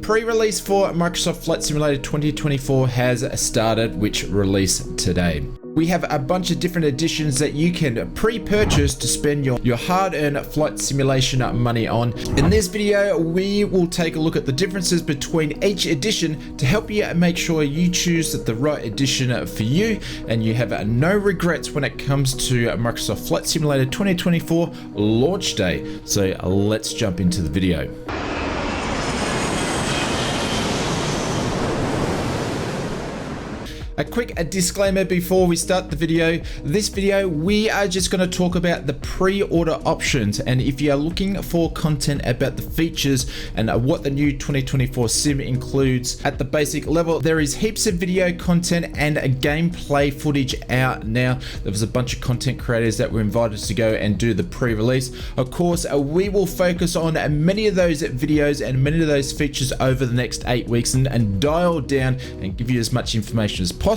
pre-release for Microsoft Flight Simulator 2024 has started, which released today. We have a bunch of different editions that you can pre-purchase to spend your hard-earned flight simulation money on. In this video, we will take a look at the differences between each edition to help you make sure you choose the right edition for you and you have no regrets when it comes to Microsoft Flight Simulator 2024 launch day. So let's jump into the video. A quick disclaimer before we start the video. This video, we are just going to talk about the pre-order options, and if you are looking for content about the features and what the new 2024 sim includes at the basic level, there is heaps of video content and gameplay footage out now. There was a bunch of content creators that were invited to go and do the pre-release. Of course, we will focus on many of those videos and many of those features over the next 8 weeks and dial down and give you as much information as possible.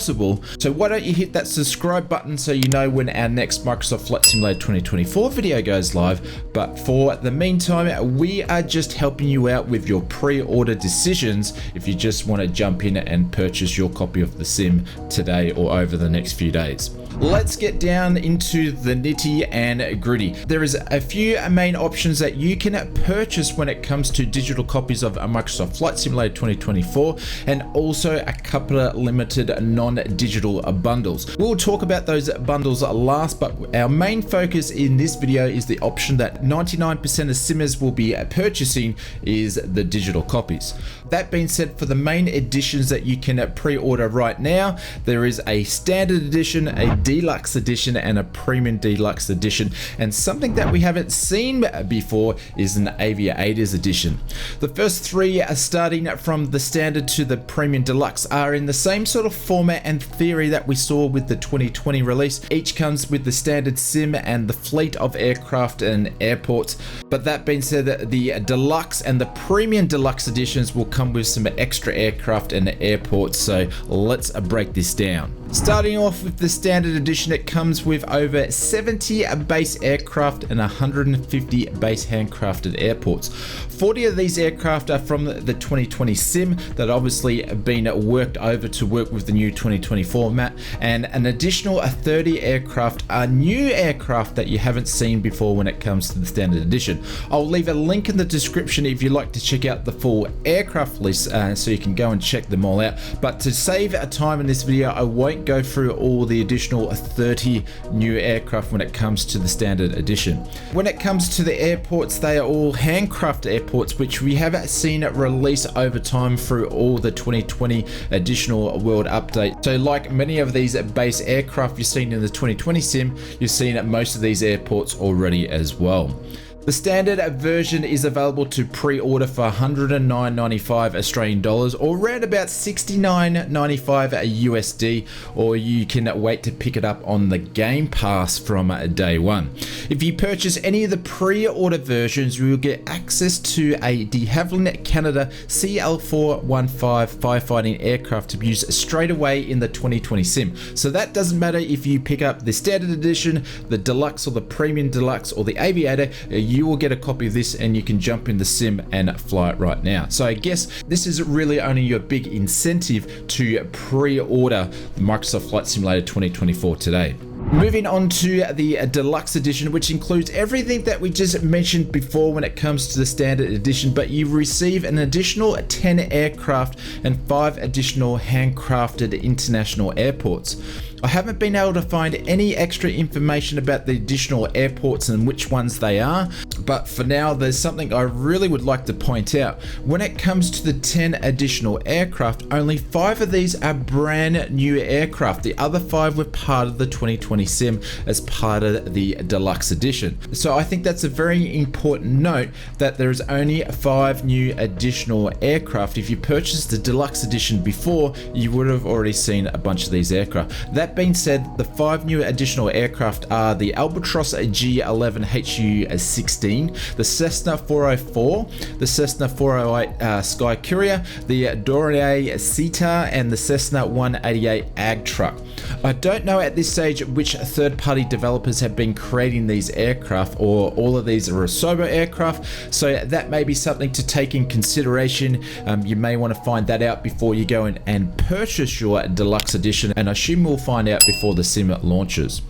So why don't you hit that subscribe button so you know when our next Microsoft Flight Simulator 2024 video goes live. But for the meantime, we are just helping you out with your pre-order decisions if you just want to jump in and purchase your copy of the sim today or over the next few days. Let's get down into the nitty and gritty. There is a few main options that you can purchase when it comes to digital copies of Microsoft Flight Simulator 2024, and also a couple of limited non-digital bundles. We'll talk about those bundles last, but our main focus in this video is the option that 99% of simmers will be purchasing is the digital copies. That being said, for the main editions that you can pre-order right now, there is a standard edition, a Deluxe Edition, and a Premium Deluxe Edition. And something that we haven't seen before is an Aviator Edition. The first three are starting from the standard to the Premium Deluxe are in the same sort of format and theory that we saw with the 2020 release. Each comes with the standard sim and the fleet of aircraft and airports. But that being said, the Deluxe and the Premium Deluxe Editions will come with some extra aircraft and airports. So let's break this down. Starting off with the standard edition, it comes with over 70 base aircraft and 150 base handcrafted airports. 40 of these aircraft are from the 2020 sim that obviously have been worked over to work with the new 2020 format, and an additional 30 aircraft are new aircraft that you haven't seen before when it comes to the standard edition. I'll leave a link in the description if you'd like to check out the full aircraft list so you can go and check them all out. But to save time in this video, I won't go through all the additional 30 new aircraft when it comes to the standard edition. When it comes to the airports, they are all handcrafted airports, which we have seen release over time through all the 2020 additional world update. So like many of these base aircraft you've seen in the 2020 sim, you've seen at most of these airports already as well. The standard version is available to pre-order for $109.95 Australian dollars, or around about $69.95 USD, or you can wait to pick it up on the Game Pass from day one. If you purchase any of the pre-order versions, you will get access to a de Havilland Canada CL415 firefighting aircraft to use straight away in the 2020 sim. So that doesn't matter if you pick up the standard edition, the Deluxe or the Premium Deluxe or the Aviator, you will get a copy of this and you can jump in the sim and fly it right now. So I guess this is really only your big incentive to pre-order the Microsoft Flight Simulator 2024 today. Moving on to the Deluxe Edition, which includes everything that we just mentioned before when it comes to the standard edition, but you receive an additional 10 aircraft and 5 additional handcrafted international airports. I haven't been able to find any extra information about the additional airports and which ones they are, but for now there's something I really would like to point out. When it comes to the 10 additional aircraft, only 5 of these are brand new aircraft. The other 5 were part of the 2020 sim as part of the Deluxe Edition. So I think that's a very important note that there's only 5 new additional aircraft. If you purchased the Deluxe Edition before, you would have already seen a bunch of these aircraft. That That being said, the 5 new additional aircraft are the Albatros G11 HU-16, the Cessna 404, the Cessna 408 Sky Courier, the Dornier Ceta, and the Cessna 188 Ag Truck. I don't know at this stage which third-party developers have been creating these aircraft, or all of these are Asobo aircraft, so that may be something to take in consideration. You may want to find that out before you go in and purchase your Deluxe Edition, and I assume we'll find out before the sim launches.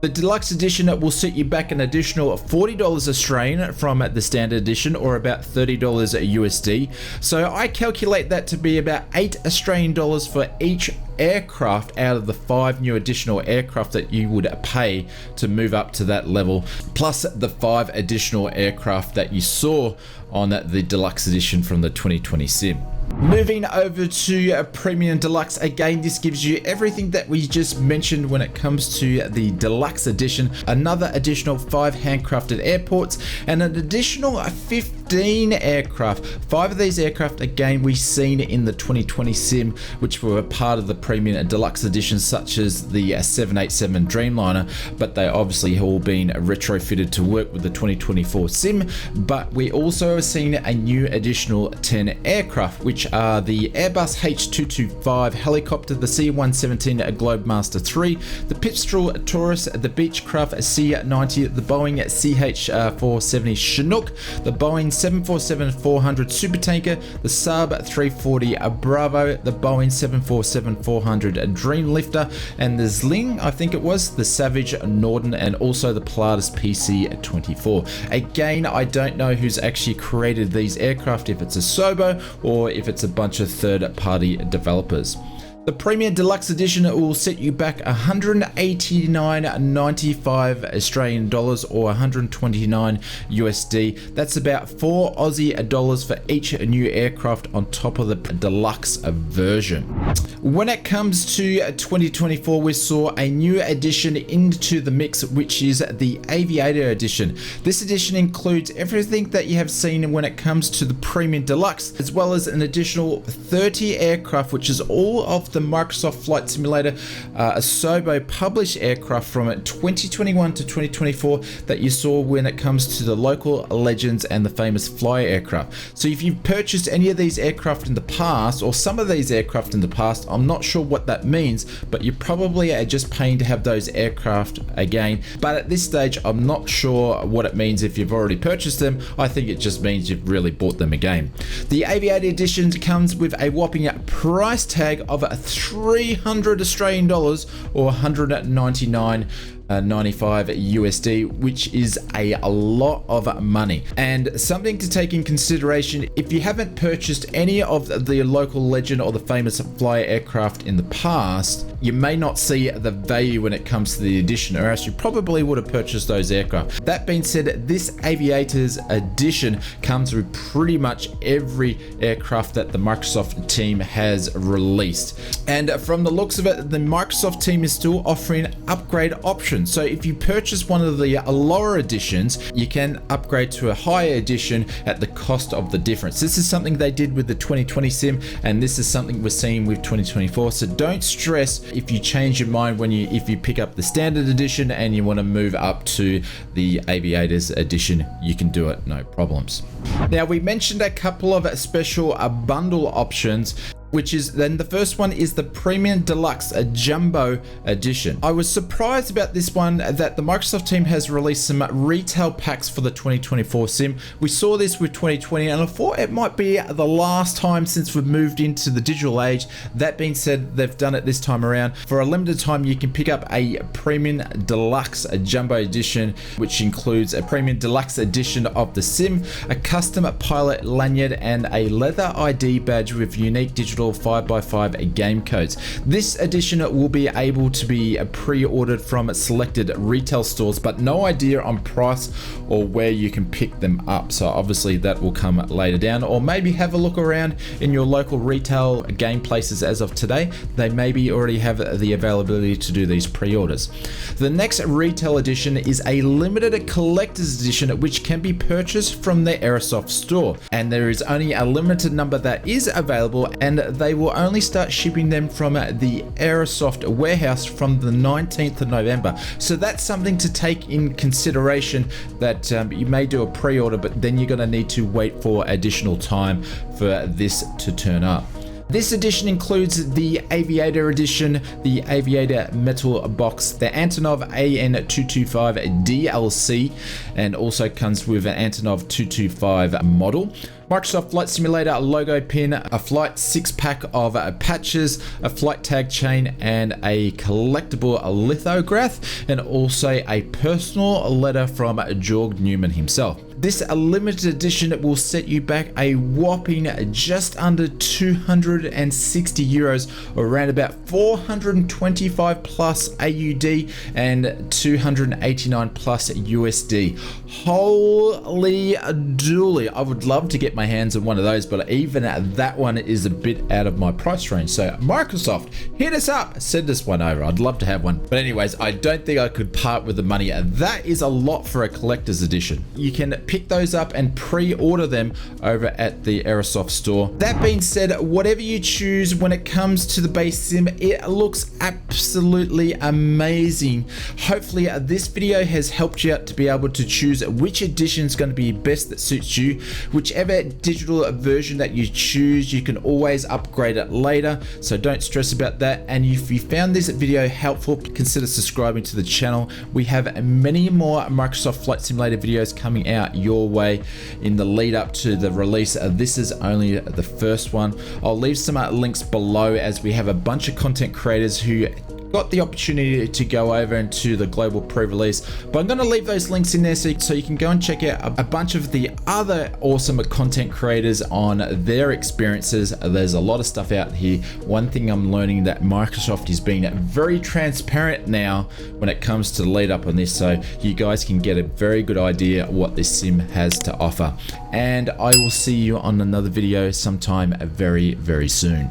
The Deluxe Edition will set you back an additional $40 Australian from the Standard Edition, or about $30 USD. So I calculate that to be about $8 Australian for each aircraft out of the 5 new additional aircraft that you would pay to move up to that level, plus the 5 additional aircraft that you saw on the Deluxe Edition from the 2020 sim. Moving over to Premium Deluxe, again this gives you everything that we just mentioned when it comes to the Deluxe Edition. Another additional 5 handcrafted airports and an additional 15 aircraft. 5 of these aircraft again we've seen in the 2020 sim, which were a part of the Premium Deluxe Edition, such as the 787 Dreamliner, but they obviously have all been retrofitted to work with the 2024 sim. But we also have seen a new additional 10 aircraft, which are the Airbus H225 helicopter, the C-117 Globemaster III, the Pipistrel Taurus, the Beechcraft C-90, the Boeing CH-470 Chinook, the Boeing 747-400 Supertanker, the Saab 340 Bravo, the Boeing 747-400 Dreamlifter, and the Zling, I think it was, the Savage Norden, and also the Pilatus PC-24. Again, I don't know who's actually created these aircraft, if it's Asobo or if it's a bunch of third-party developers. The Premium Deluxe Edition will set you back $189.95 Australian dollars, or 129 USD. That's about 4 Aussie dollars for each new aircraft on top of the Deluxe version. When it comes to 2024, we saw a new addition into the mix, which is the Aviator Edition. This edition includes everything that you have seen when it comes to the Premium Deluxe, as well as an additional 30 aircraft, which is all of the Microsoft Flight Simulator Asobo published aircraft from 2021 to 2024 that you saw when it comes to the local legends and the famous fly aircraft. So if you've purchased any of these aircraft in the past, or some of these aircraft in the past, I'm not sure what that means, but you probably are just paying to have those aircraft again. But at this stage, I'm not sure what it means if you've already purchased them. I think it just means you've really bought them again. The Aviator Edition comes with a whopping price tag of 300 Australian dollars, or 199.95 USD, which is a lot of money. And something to take in consideration, if you haven't purchased any of the local legend or the famous fly aircraft in the past, you may not see the value when it comes to the edition, or else you probably would have purchased those aircraft. That being said, this Aviator's Edition comes with pretty much every aircraft that the Microsoft team has released. And from the looks of it, the Microsoft team is still offering upgrade options. So if you purchase one of the lower editions, you can upgrade to a higher edition at the cost of the difference. This is something they did with the 2020 sim, and this is something we're seeing with 2024. So don't stress if you change your mind if you pick up the standard edition and you want to move up to the Aviators Edition. You can do it, no problems. Now, we mentioned a couple of special bundle options, which is then the first one is the Premium Deluxe Jumbo Edition. I was surprised about this one, that the Microsoft team has released some retail packs for the 2024 sim. We saw this with 2020, and I thought it might be the last time since we've moved into the digital age. That being said, they've done it this time around. For a limited time, you can pick up a Premium Deluxe Jumbo Edition, which includes a Premium Deluxe Edition of the sim, a custom pilot lanyard, and a leather ID badge with unique digital 5x5 game codes. This edition will be able to be pre-ordered from selected retail stores, but no idea on price or where you can pick them up. So obviously that will come later down, or maybe have a look around in your local retail game places as of today. They maybe already have the availability to do these pre-orders. The next retail edition is a limited collector's edition, which can be purchased from the Airsoft store, and there is only a limited number that is available, and they will only start shipping them from the Aerosoft warehouse from the 19th of November. So that's something to take in consideration, that you may do a pre-order, but then you're going to need to wait for additional time for this to turn up. This edition includes the Aviator Edition, the Aviator Metal Box, the Antonov AN225 DLC, and also comes with an Antonov 225 model. Microsoft Flight Simulator logo pin, a flight 6-pack of patches, a flight tag chain, and a collectible lithograph, and also a personal letter from Georg Newman himself. This limited edition will set you back a whopping just under 260 euros, or around about 425 plus AUD and 289 plus USD. Holy dooly, I would love to get my hands on one of those, but even that one is a bit out of my price range. So Microsoft, hit us up, send us one over. I'd love to have one. But anyways, I don't think I could part with the money. That is a lot for a collector's edition. You can pick those up and pre-order them over at the Aerosoft store. That being said, whatever you choose when it comes to the base sim, it looks absolutely amazing. Hopefully this video has helped you out to be able to choose which edition is going to be best that suits you. Whichever digital version that you choose, you can always upgrade it later, so don't stress about that. And if you found this video helpful, consider subscribing to the channel. We have many more Microsoft Flight Simulator videos coming out your way in the lead up to the release. This is only the first one. I'll leave some links below, as we have a bunch of content creators who got the opportunity to go over into the global pre-release, but I'm going to leave those links in there so you can go and check out a bunch of the other awesome content creators on their experiences. There's a lot of stuff out here. One thing I'm learning, that Microsoft is being very transparent now when it comes to the lead up on this, so you guys can get a very good idea what this sim has to offer. And I will see you on another video sometime very, very soon.